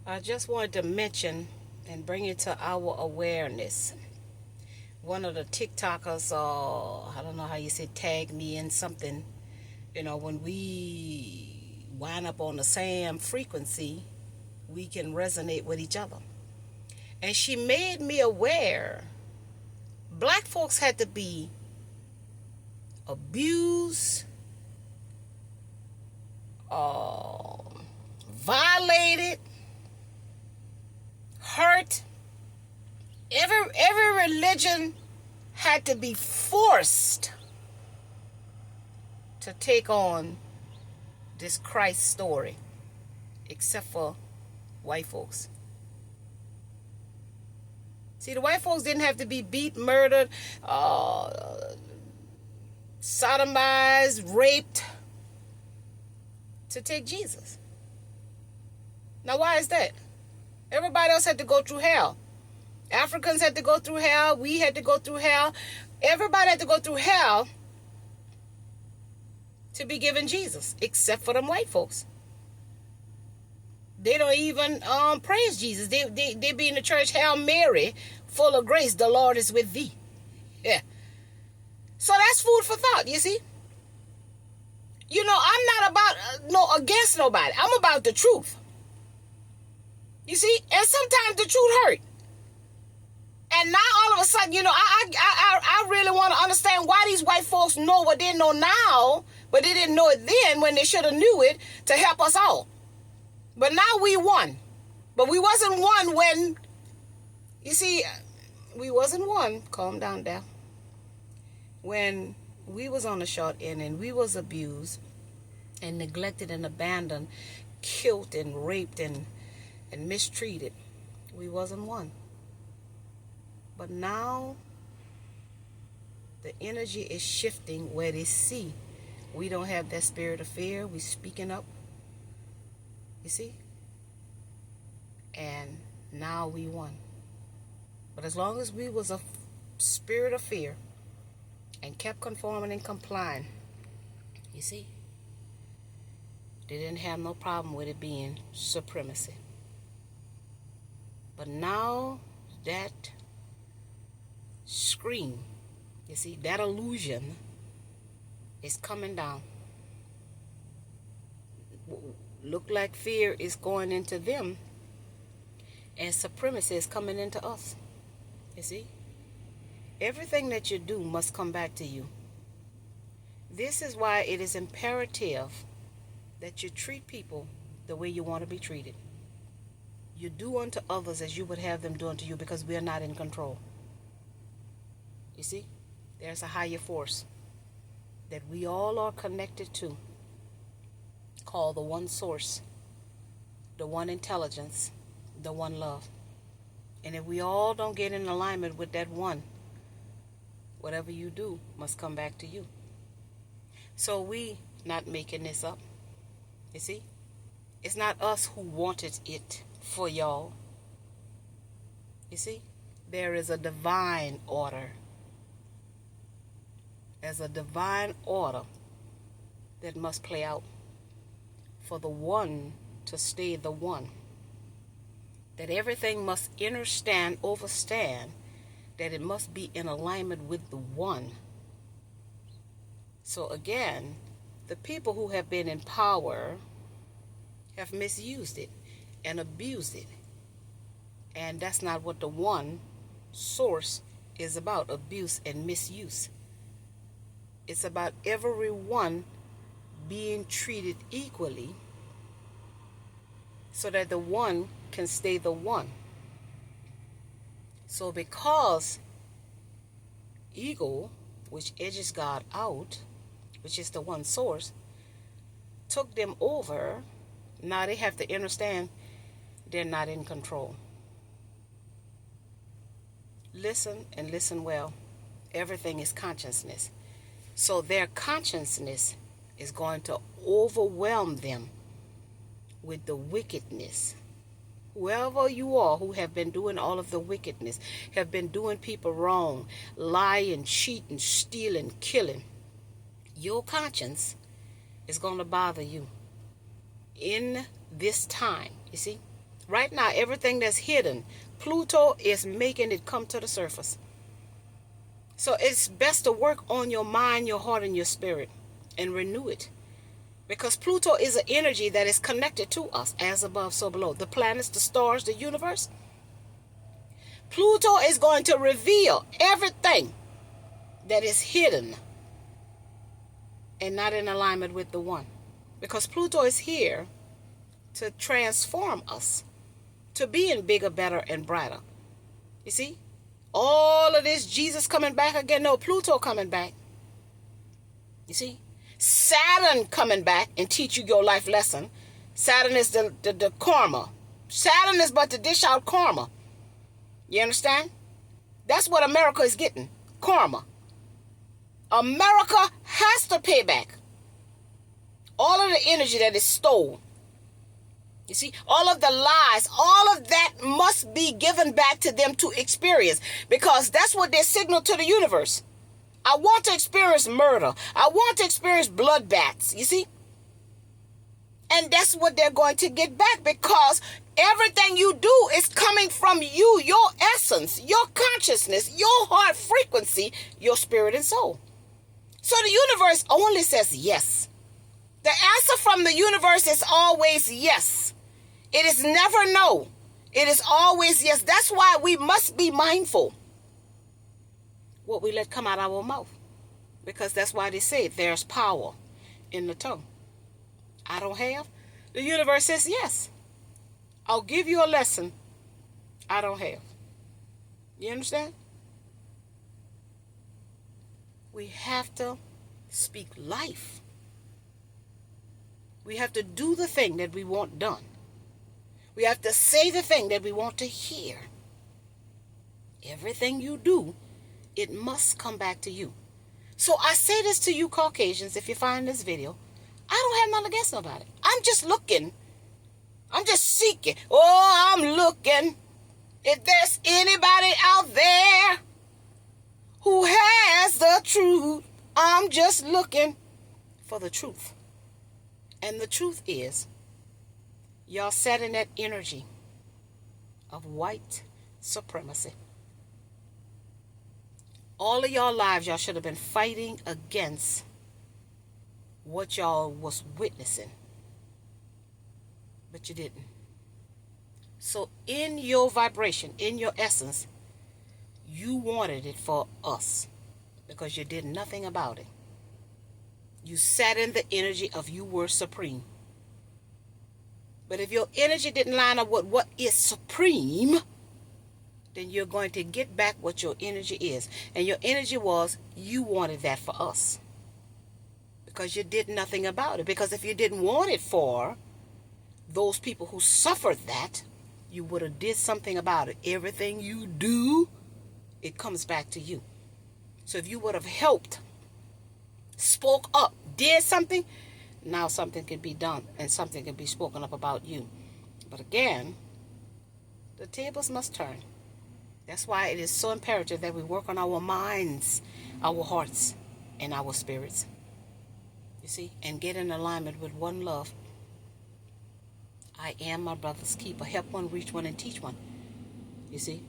I just wanted to mention and bring it to our awareness. One of the TikTokers, I don't know how you say, tag me in something. When we wind up on the same frequency, we can resonate with each other. And she made me aware black folks had to be abused, uh, violated, hurt. Every religion had to be forced to take on this Christ story, except for white folks. See, the white folks didn't have to be beat, murdered, sodomized, raped to take Jesus. Now, why is that? Everybody else had to go through hell. Africans had to go through hell. We had to go through hell. Everybody had to go through hell to be given Jesus, except for them white folks. They don't even praise Jesus. They be in the church, Hail Mary, full of grace, the Lord is with thee. Yeah. So that's food for thought, you see. I'm not about against nobody. I'm about the truth. You see, and sometimes the truth hurt. And now all of a sudden, I really want to understand why these white folks know what they know now, but they didn't know it then when they should have knew it to help us all. But now we won. But we wasn't one when, you see, we wasn't one. Calm down, Dal. When we was on the short end and we was abused and neglected and abandoned, killed and raped and mistreated, we wasn't one. But now the energy is shifting where they see we don't have that spirit of fear. We speaking up. You see? And now we won. But as long as we was a spirit of fear and kept conforming and complying, you see, they didn't have no problem with it being supremacy. But now that scream, you see, that illusion is coming down. Look like fear is going into them and supremacy is coming into us. You see, everything that you do must come back to you. This is why it is imperative that you treat people the way you want to be treated. You do unto others as you would have them do unto you, because we are not in control. You see, there's a higher force that we all are connected to, called the one source, the one intelligence, the one love. And if we all don't get in alignment with that one, whatever you do must come back to you. So we not making this up. You see, it's not us who wanted it for y'all. You see, there is a divine order. There's a divine order that must play out for the one to stay the one. That everything must understand, overstand, that it must be in alignment with the one. So again, the people who have been in power have misused it and abused it. And that's not what the one source is about, abuse and misuse. It's about everyone being treated equally so that the one can stay the one. So because ego, which edges God out, which is the one source, took them over, now they have to understand they're not in control. Listen and listen well. Everything is consciousness. So their consciousness is going to overwhelm them with the wickedness. Whoever you are who have been doing all of the wickedness, have been doing people wrong, lying, cheating, stealing, killing, your conscience is going to bother you in this time. You see, Right now, everything that's hidden, Pluto is making it come to the surface. So it's best to work on your mind, your heart, and your spirit and renew it. Because Pluto is an energy that is connected to us, as above, so below. The planets, the stars, the universe. Pluto is going to reveal everything that is hidden and not in alignment with the one. Because Pluto is here to transform us, to being bigger, better, and brighter. You see? All of this Jesus coming back again. No, Pluto coming back. You see? Saturn coming back and teach you your life lesson. Saturn is the karma. Saturn is but to dish out karma. You understand? That's what America is getting. Karma. America has to pay back all of the energy that is stolen. You see, all of the lies, all of that must be given back to them to experience, because that's what they signal to the universe. I want to experience murder. I want to experience bloodbaths, you see? And that's what they're going to get back, because everything you do is coming from you, your essence, your consciousness, your heart frequency, your spirit and soul. So the universe only says yes. The answer from the universe is always yes. It is never no. It is always yes. That's why we must be mindful what we let come out of our mouth. Because that's why they say there's power in the tongue. I don't have. The universe says yes. I'll give you a lesson I don't have. You understand? We have to speak life. We have to do the thing that we want done. We have to say the thing that we want to hear. Everything you do, it must come back to you. So I say this to you Caucasians, if you find this video, I don't have nothing against nobody. I'm just looking. I'm just seeking. Oh, I'm looking. If there's anybody out there who has the truth, I'm just looking for the truth. And the truth is, y'all sat in that energy of white supremacy. All of y'all lives, y'all should have been fighting against what y'all was witnessing. But you didn't. So in your vibration, in your essence, you wanted it for us because you did nothing about it. You sat in the energy of you were supreme. But if your energy didn't line up with what is supreme, then you're going to get back what your energy is. And your energy was, you wanted that for us. Because you did nothing about it. Because if you didn't want it for those people who suffered that, you would have did something about it. Everything you do, it comes back to you. So if you would have helped, spoke up, did something, now something can be done and something can be spoken up about you. But again, the tables must turn. That's why it is so imperative that we work on our minds, our hearts, and our spirits. You see, and get in alignment with one love. I am my brother's keeper. Help one, reach one, and teach one. You see?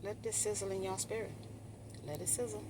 Let this sizzle in your spirit. Let it sizzle.